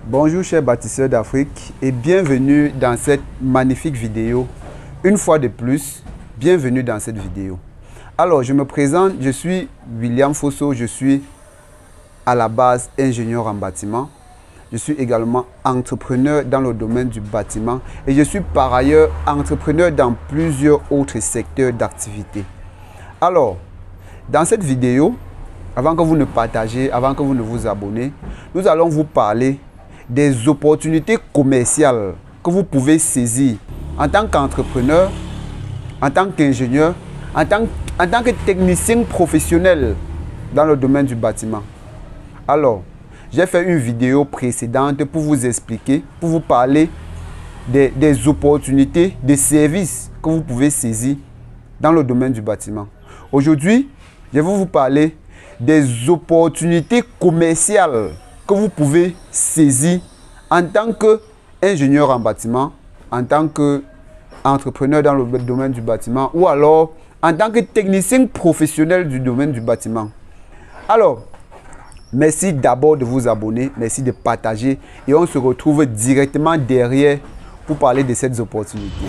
Bonjour chers bâtisseurs d'Afrique et bienvenue dans cette magnifique vidéo. Une fois de plus, bienvenue dans cette vidéo. Alors, je me présente, je suis William Fosso, je suis à la base ingénieur en bâtiment. Je suis également entrepreneur dans le domaine du bâtiment et je suis par ailleurs entrepreneur dans plusieurs autres secteurs d'activité. Alors, dans cette vidéo, avant que vous ne partagez, avant que vous ne vous abonnez, nous allons vous parler des opportunités commerciales que vous pouvez saisir en tant qu'entrepreneur, en tant qu'ingénieur, en tant que technicien professionnel dans le domaine du bâtiment. Alors, j'ai fait une vidéo précédente pour vous expliquer, pour vous parler des opportunités, des services que vous pouvez saisir dans le domaine du bâtiment. Aujourd'hui, je vais vous parler des opportunités commerciales que vous pouvez saisir en tant qu'ingénieur en bâtiment, en tant qu'entrepreneur dans le domaine du bâtiment ou alors en tant que technicien professionnel du domaine du bâtiment. Alors, merci d'abord de vous abonner, merci de partager et on se retrouve directement derrière pour parler de cette opportunité.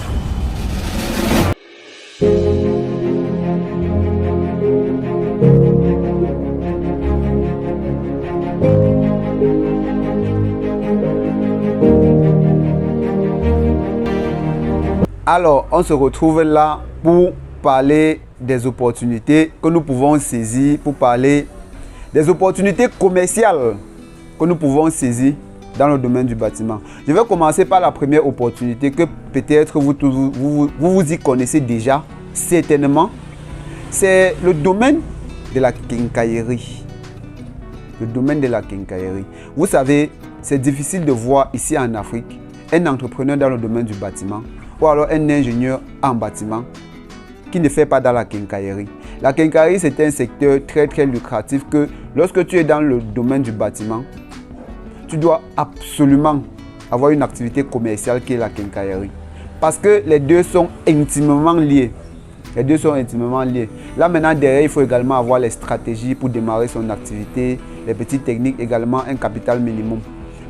Alors, on se retrouve là pour parler des opportunités que nous pouvons saisir, pour parler des opportunités commerciales que nous pouvons saisir dans le domaine du bâtiment. Je vais commencer par la première opportunité que peut-être vous y connaissez déjà, certainement. C'est le domaine de la quincaillerie. Le domaine de la quincaillerie. Vous savez, c'est difficile de voir ici en Afrique un entrepreneur dans le domaine du bâtiment ou alors un ingénieur en bâtiment qui ne fait pas dans la quincaillerie. La quincaillerie, c'est un secteur très lucratif que lorsque tu es dans le domaine du bâtiment, tu dois absolument avoir une activité commerciale qui est la quincaillerie. Parce que les deux sont intimement liés. Les deux sont intimement liés. Là maintenant, derrière, il faut également avoir les stratégies pour démarrer son activité, les petites techniques, également un capital minimum.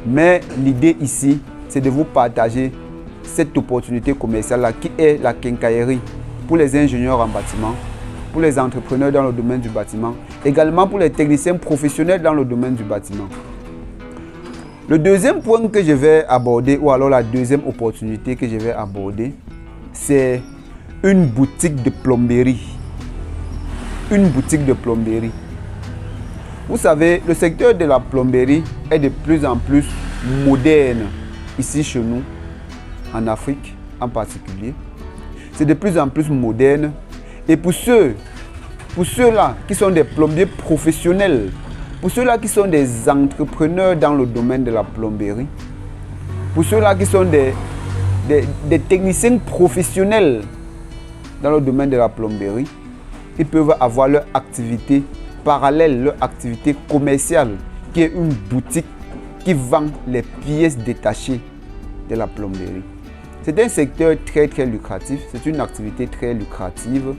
Mais l'idée ici, c'est de vous partager cette opportunité commerciale-là qui est la quincaillerie pour les ingénieurs en bâtiment, pour les entrepreneurs dans le domaine du bâtiment, également pour les techniciens professionnels dans le domaine du bâtiment. Le deuxième point que je vais aborder, ou alors la deuxième opportunité que je vais aborder, c'est une boutique de plomberie. Une boutique de plomberie. Vous savez, le secteur de la plomberie est de plus en plus moderne ici chez nous, en Afrique en particulier. C'est de plus en plus moderne. Et pour ceux-là qui sont des plombiers professionnels, pour ceux-là qui sont des entrepreneurs dans le domaine de la plomberie, pour ceux-là qui sont des techniciens professionnels dans le domaine de la plomberie, ils peuvent avoir leur activité parallèle, leur activité commerciale, qui est une boutique qui vend les pièces détachées de la plomberie. C'est un secteur très lucratif, c'est une activité très lucrative.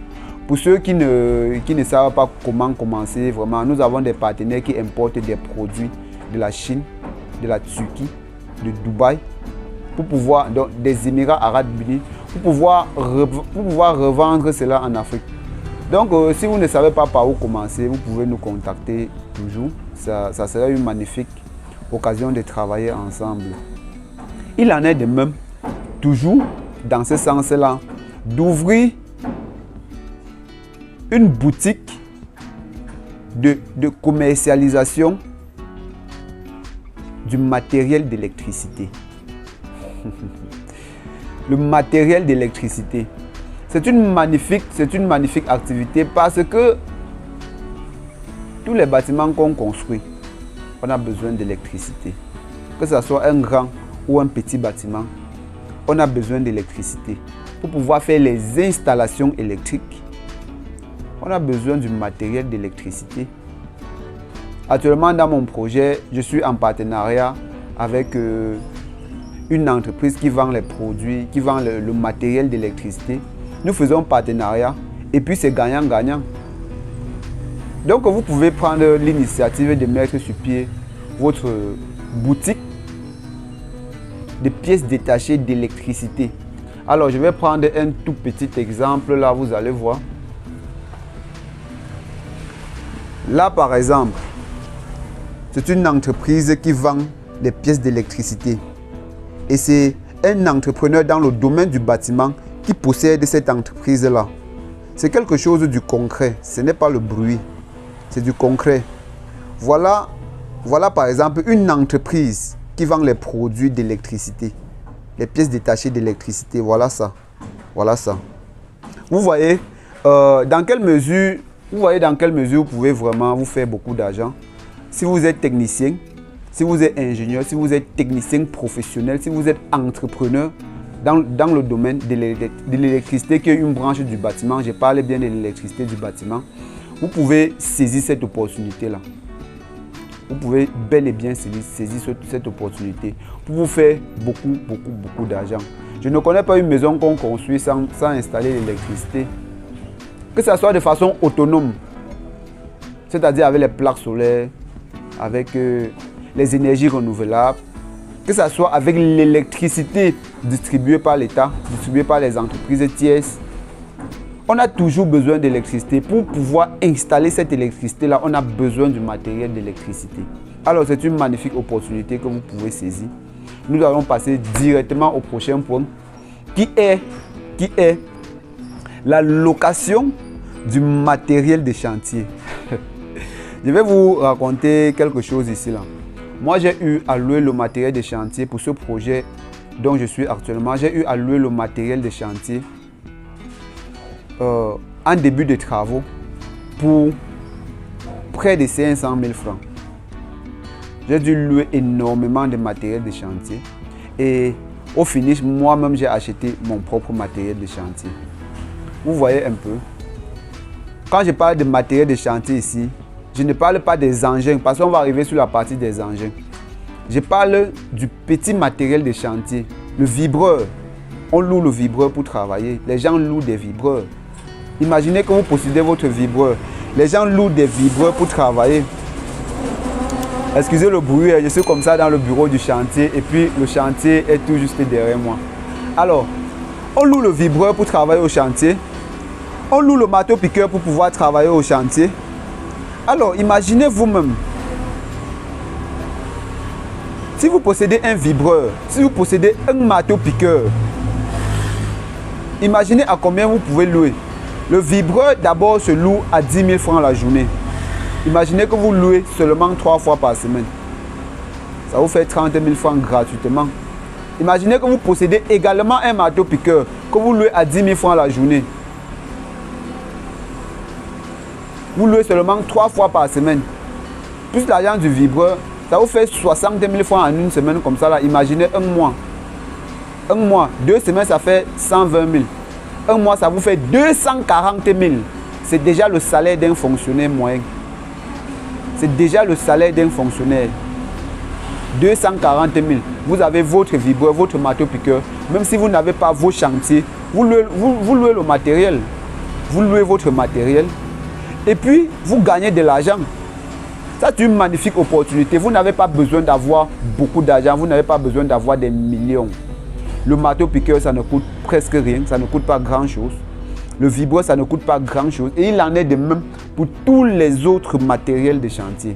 Pour ceux qui ne savent pas comment commencer, vraiment, nous avons des partenaires qui importent des produits de la Chine, de la Turquie, de Dubaï, pour pouvoir, donc, des Émirats Arabes Unis, pour pouvoir revendre cela en Afrique. Donc, si vous ne savez pas par où commencer, vous pouvez nous contacter toujours. Ça serait une magnifique occasion de travailler ensemble. Il en est de même, toujours dans ce sens-là, d'ouvrir une boutique de commercialisation du matériel d'électricité. Le matériel d'électricité, c'est une magnifique activité parce que tous les bâtiments qu'on construit, on a besoin d'électricité. Que ce soit un grand ou un petit bâtiment, on a besoin d'électricité. Pour pouvoir faire les installations électriques, on a besoin du matériel d'électricité. Actuellement, dans mon projet, je suis en partenariat avec une entreprise qui vend les produits, qui vend le matériel d'électricité. Nous faisons partenariat et puis c'est gagnant-gagnant. Donc, vous pouvez prendre l'initiative de mettre sur pied votre boutique de pièces détachées d'électricité. Alors, je vais prendre un tout petit exemple, là, vous allez voir. Là, par exemple, c'est une entreprise qui vend des pièces d'électricité. Et c'est un entrepreneur dans le domaine du bâtiment qui possède cette entreprise-là. C'est quelque chose du concret, ce n'est pas le bruit, c'est du concret. Voilà par exemple une entreprise qui vend les produits d'électricité, les pièces détachées d'électricité, voilà ça. Vous voyez dans quelle mesure vous pouvez vraiment vous faire beaucoup d'argent. Si vous êtes technicien, si vous êtes ingénieur, si vous êtes technicien professionnel, si vous êtes entrepreneur dans le domaine de l'électricité qui est une branche du bâtiment, je parle bien de l'électricité du bâtiment, vous pouvez saisir cette opportunité-là. Vous pouvez bel et bien saisir cette opportunité pour vous faire beaucoup d'argent. Je ne connais pas une maison qu'on construit sans installer l'électricité. Que ce soit de façon autonome, c'est-à-dire avec les plaques solaires, avec les énergies renouvelables, que ce soit avec l'électricité distribuée par l'État, distribuée par les entreprises tierces. On a toujours besoin d'électricité. Pour pouvoir installer cette électricité-là, on a besoin du matériel d'électricité. Alors, c'est une magnifique opportunité que vous pouvez saisir. Nous allons passer directement au prochain point, qui est la location du matériel de chantier. Je vais vous raconter quelque chose ici, là. Moi, j'ai eu à louer le matériel de chantier pour ce projet dont je suis actuellement. J'ai eu à louer le matériel de chantier en début de travaux pour près de 500 000 francs. J'ai dû louer énormément de matériel de chantier et au finish, moi-même, j'ai acheté mon propre matériel de chantier. Vous voyez un peu. Quand je parle de matériel de chantier ici, je ne parle pas des engins, parce qu'on va arriver sur la partie des engins. Je parle du petit matériel de chantier, le vibreur. On loue le vibreur pour travailler. Les gens louent des vibreurs. Imaginez que vous possédez votre vibreur. Les gens louent des vibreurs pour travailler. Excusez le bruit, je suis comme ça dans le bureau du chantier et puis le chantier est tout juste derrière moi. Alors, on loue le vibreur pour travailler au chantier. On loue le marteau-piqueur pour pouvoir travailler au chantier. Alors, imaginez vous-même, si vous possédez un vibreur, si vous possédez un marteau-piqueur, imaginez à combien vous pouvez louer. Le vibreur d'abord se loue à 10 000 francs la journée. Imaginez que vous louez seulement 3 fois par semaine. Ça vous fait 30 000 francs gratuitement. Imaginez que vous possédez également un marteau-piqueur que vous louez à 10 000 francs la journée. Vous louez seulement 3 fois par semaine. Plus l'argent du vibreur, ça vous fait 60 000 francs en une semaine comme ça. Là. Imaginez un mois. Un mois, 2 semaines, ça fait 120 000. Un mois, ça vous fait 240 000. C'est déjà le salaire d'un fonctionnaire moyen. C'est déjà le salaire d'un fonctionnaire. 240 000. Vous avez votre vibreur, votre marteau-piqueur. Même si vous n'avez pas vos chantiers, vous louez le matériel. Vous louez votre matériel. Et puis, vous gagnez de l'argent. Ça, c'est une magnifique opportunité. Vous n'avez pas besoin d'avoir beaucoup d'argent. Vous n'avez pas besoin d'avoir des millions. Le marteau-piqueur, ça ne coûte presque rien. Ça ne coûte pas grand-chose. Le vibreur, ça ne coûte pas grand-chose. Et il en est de même pour tous les autres matériels de chantier.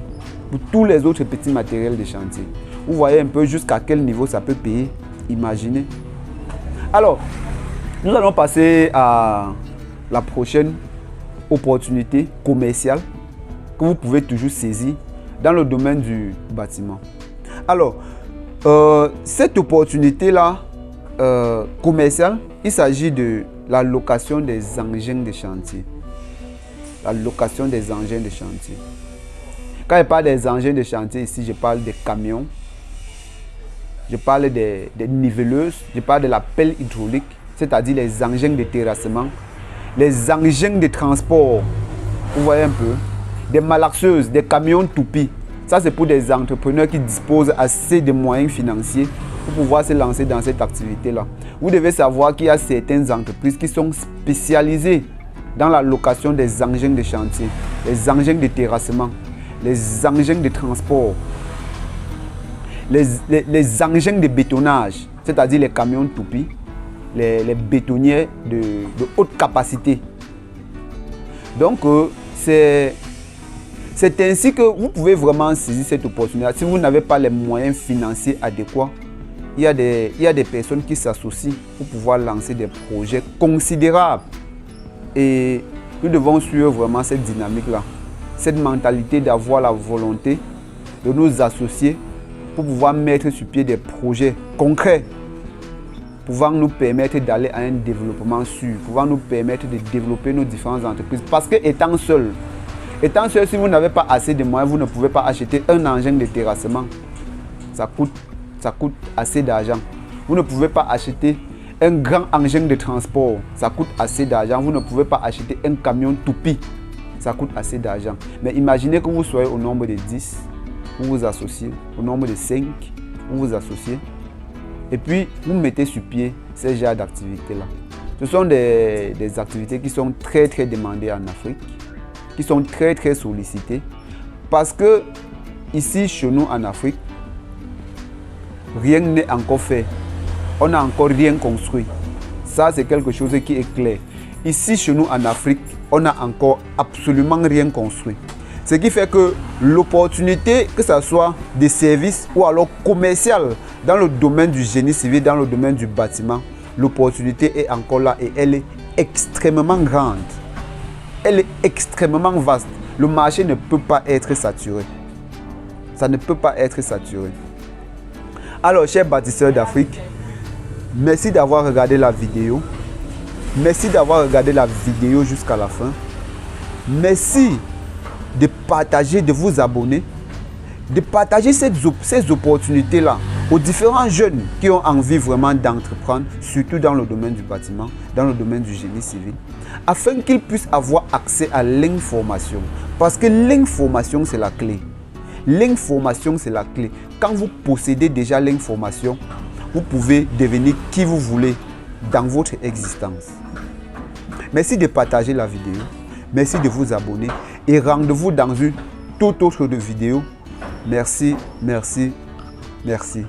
Pour tous les autres petits matériels de chantier. Vous voyez un peu jusqu'à quel niveau ça peut payer. Imaginez. Alors, nous allons passer à la prochaine opportunité commerciale que vous pouvez toujours saisir dans le domaine du bâtiment. Alors, cette opportunité-là commerciale, il s'agit de la location des engins de chantier. La location des engins de chantier. Quand je parle des engins de chantier ici, je parle des camions, je parle des niveleuses, je parle de la pelle hydraulique, c'est-à-dire les engins de terrassement, les engins de transport, vous voyez un peu, des malaxeuses, des camions toupies. Ça, c'est pour des entrepreneurs qui disposent assez de moyens financiers pour pouvoir se lancer dans cette activité-là. Vous devez savoir qu'il y a certaines entreprises qui sont spécialisées dans la location des engins de chantier, les engins de terrassement, les engins de transport. les engins de bétonnage, c'est-à-dire les camions toupies, les bétonniers de haute capacité. Donc, c'est ainsi que vous pouvez vraiment saisir cette opportunité. Si vous n'avez pas les moyens financiers adéquats, il y a des personnes qui s'associent pour pouvoir lancer des projets considérables. Et nous devons suivre vraiment cette dynamique-là, cette mentalité d'avoir la volonté de nous associer pour pouvoir mettre sur pied des projets concrets, pouvant nous permettre d'aller à un développement sûr, pouvant nous permettre de développer nos différentes entreprises. Parce que étant seul, si vous n'avez pas assez de moyens, vous ne pouvez pas acheter un engin de terrassement. Ça coûte assez d'argent. Vous ne pouvez pas acheter un grand engin de transport. Ça coûte assez d'argent. Vous ne pouvez pas acheter un camion toupie. Ça coûte assez d'argent. Mais imaginez que vous soyez au nombre de 10, vous vous associez. Au nombre de 5, vous vous associez. Et puis, vous mettez sur pied ces genres d'activités-là. Ce sont des activités qui sont très très demandées en Afrique, qui sont très très sollicitées. Parce que ici, chez nous en Afrique, rien n'est encore fait. On n'a encore rien construit. Ça, c'est quelque chose qui est clair. Ici, chez nous en Afrique, on n'a encore absolument rien construit. Ce qui fait que l'opportunité, que ce soit des services ou alors commercial, dans le domaine du génie civil, dans le domaine du bâtiment, l'opportunité est encore là et elle est extrêmement grande. Elle est extrêmement vaste. Le marché ne peut pas être saturé. Ça ne peut pas être saturé. Alors, chers bâtisseurs d'Afrique, merci d'avoir regardé la vidéo. Merci d'avoir regardé la vidéo jusqu'à la fin. Merci de partager, de vous abonner, de partager ces opportunités-là aux différents jeunes qui ont envie vraiment d'entreprendre, surtout dans le domaine du bâtiment, dans le domaine du génie civil, afin qu'ils puissent avoir accès à l'information. Parce que l'information, c'est la clé. L'information, c'est la clé. Quand vous possédez déjà l'information, vous pouvez devenir qui vous voulez dans votre existence. Merci de partager la vidéo. Merci de vous abonner. Et rendez-vous dans une toute autre vidéo. Merci, merci, merci.